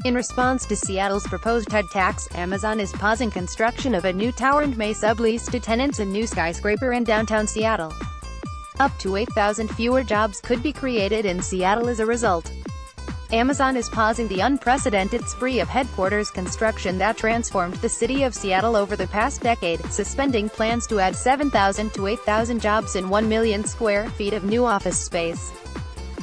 In response to Seattle's proposed head tax, Amazon is pausing construction of a new tower and may sublease to tenants a new skyscraper in downtown Seattle. Up to 8,000 fewer jobs could be created in Seattle as a result. Amazon is pausing the unprecedented spree of headquarters construction that transformed the city of Seattle over the past decade, suspending plans to add 7,000 to 8,000 jobs in 1 million square feet of new office space.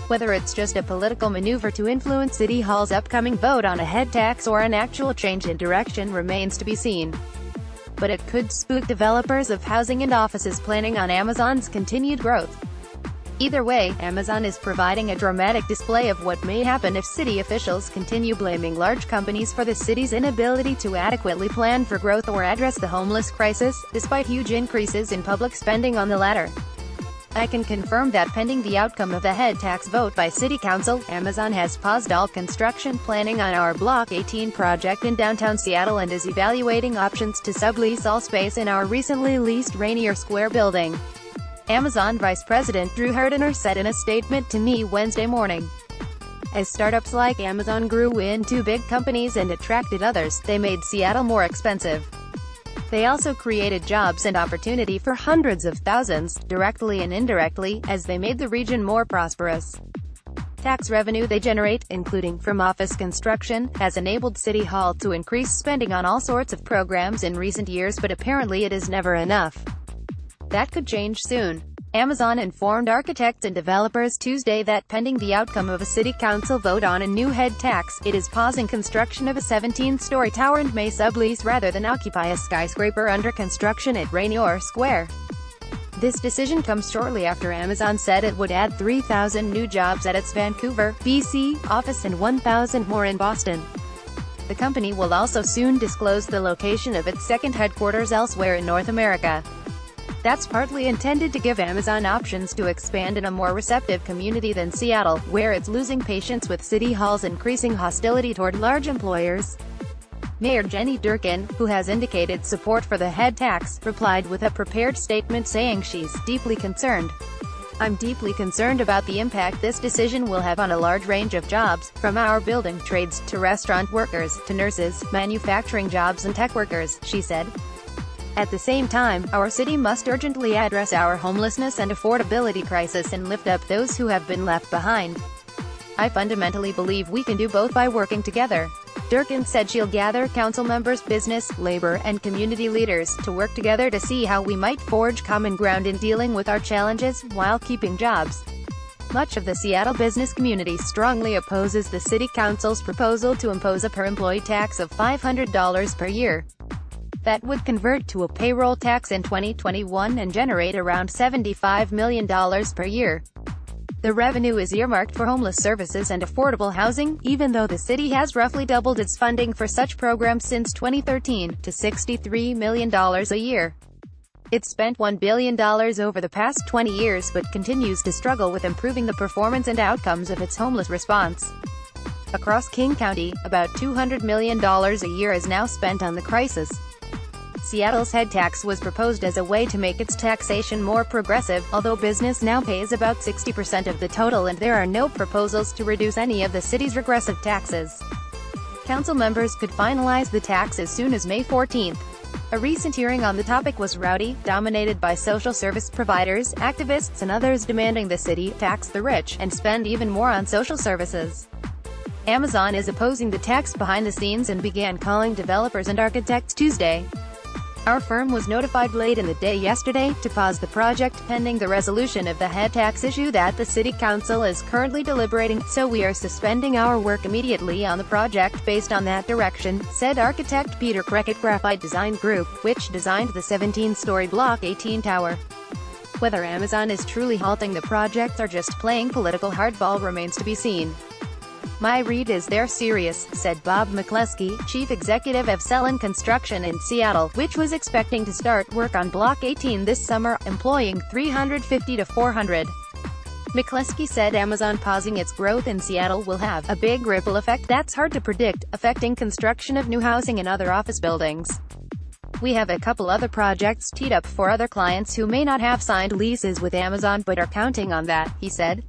Whether it's just a political maneuver to influence City Hall's upcoming vote on a head tax or an actual change in direction remains to be seen. But it could spook developers of housing and offices planning on Amazon's continued growth. Either way, Amazon is providing a dramatic display of what may happen if city officials continue blaming large companies for the city's inability to adequately plan for growth or address the homeless crisis, despite huge increases in public spending on the latter. I can confirm that pending the outcome of the head tax vote by City Council, Amazon has paused all construction planning on our Block 18 project in downtown Seattle and is evaluating options to sublease all space in our recently leased Rainier Square building. Amazon Vice President Drew Herdiner said in a statement to me Wednesday morning. As startups like Amazon grew into big companies and attracted others, they made Seattle more expensive. They also created jobs and opportunity for hundreds of thousands, directly and indirectly, as they made the region more prosperous. Tax revenue they generate, including from office construction, has enabled City Hall to increase spending on all sorts of programs in recent years, but apparently it is never enough. That could change soon. Amazon informed architects and developers Tuesday that pending the outcome of a city council vote on a new head tax, it is pausing construction of a 17-story tower and may sublease rather than occupy a skyscraper under construction at Rainier Square. This decision comes shortly after Amazon said it would add 3,000 new jobs at its Vancouver, BC, office and 1,000 more in Boston. The company will also soon disclose the location of its second headquarters elsewhere in North America. That's partly intended to give Amazon options to expand in a more receptive community than Seattle, where it's losing patience with City Hall's increasing hostility toward large employers. Mayor Jenny Durkan, who has indicated support for the head tax, replied with a prepared statement saying she's deeply concerned. I'm deeply concerned about the impact this decision will have on a large range of jobs, from our building trades to restaurant workers, to nurses, manufacturing jobs and tech workers, she said. At the same time, our city must urgently address our homelessness and affordability crisis and lift up those who have been left behind. I fundamentally believe we can do both by working together. Durkan said she'll gather council members, business, labor, and community leaders to work together to see how we might forge common ground in dealing with our challenges, while keeping jobs. Much of the Seattle business community strongly opposes the city council's proposal to impose a per-employee tax of $500 per year. That would convert to a payroll tax in 2021 and generate around $75 million per year. The revenue is earmarked for homeless services and affordable housing, even though the city has roughly doubled its funding for such programs since 2013, to $63 million a year. It's spent $1 billion over the past 20 years but continues to struggle with improving the performance and outcomes of its homeless response. Across King County, about $200 million a year is now spent on the crisis. Seattle's head tax was proposed as a way to make its taxation more progressive, although business now pays about 60% of the total and there are no proposals to reduce any of the city's regressive taxes. Council members could finalize the tax as soon as May 14. A recent hearing on the topic was rowdy, dominated by social service providers, activists and others demanding the city tax the rich and spend even more on social services. Amazon is opposing the tax behind the scenes and began calling developers and architects Tuesday. Our firm was notified late in the day yesterday to pause the project pending the resolution of the head tax issue that the City Council is currently deliberating, so we are suspending our work immediately on the project based on that direction, said architect Peter Creckett Graphite Design Group, which designed the 17-story Block 18 tower. Whether Amazon is truly halting the project or just playing political hardball remains to be seen. My read is they're serious, said Bob McCleskey, chief executive of Selin Construction in Seattle, which was expecting to start work on Block 18 this summer, employing 350 to 400. McCleskey said Amazon pausing its growth in Seattle will have a big ripple effect that's hard to predict, affecting construction of new housing and other office buildings. We have a couple other projects teed up for other clients who may not have signed leases with Amazon but are counting on that, he said.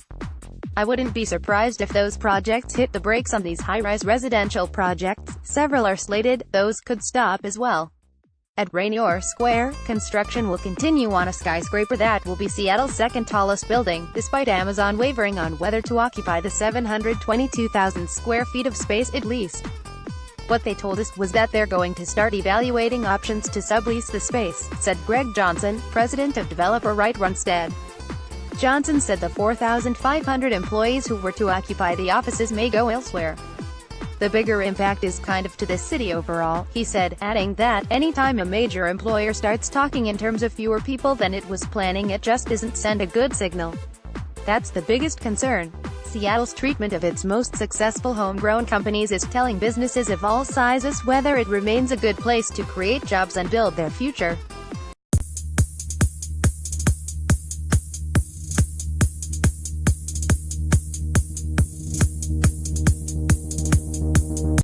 I wouldn't be surprised if those projects hit the brakes on these high-rise residential projects. Several are slated, those could stop as well. At Rainier Square, construction will continue on a skyscraper that will be Seattle's second tallest building, despite Amazon wavering on whether to occupy the 722,000 square feet of space it leased. What they told us was that they're going to start evaluating options to sublease the space, said Greg Johnson, president of developer Wright Runstad. Johnson said the 4,500 employees who were to occupy the offices may go elsewhere. The bigger impact is kind of to the city overall, he said, adding that, anytime a major employer starts talking in terms of fewer people than it was planning, it just doesn't send a good signal. That's the biggest concern. Seattle's treatment of its most successful homegrown companies is telling businesses of all sizes whether it remains a good place to create jobs and build their future.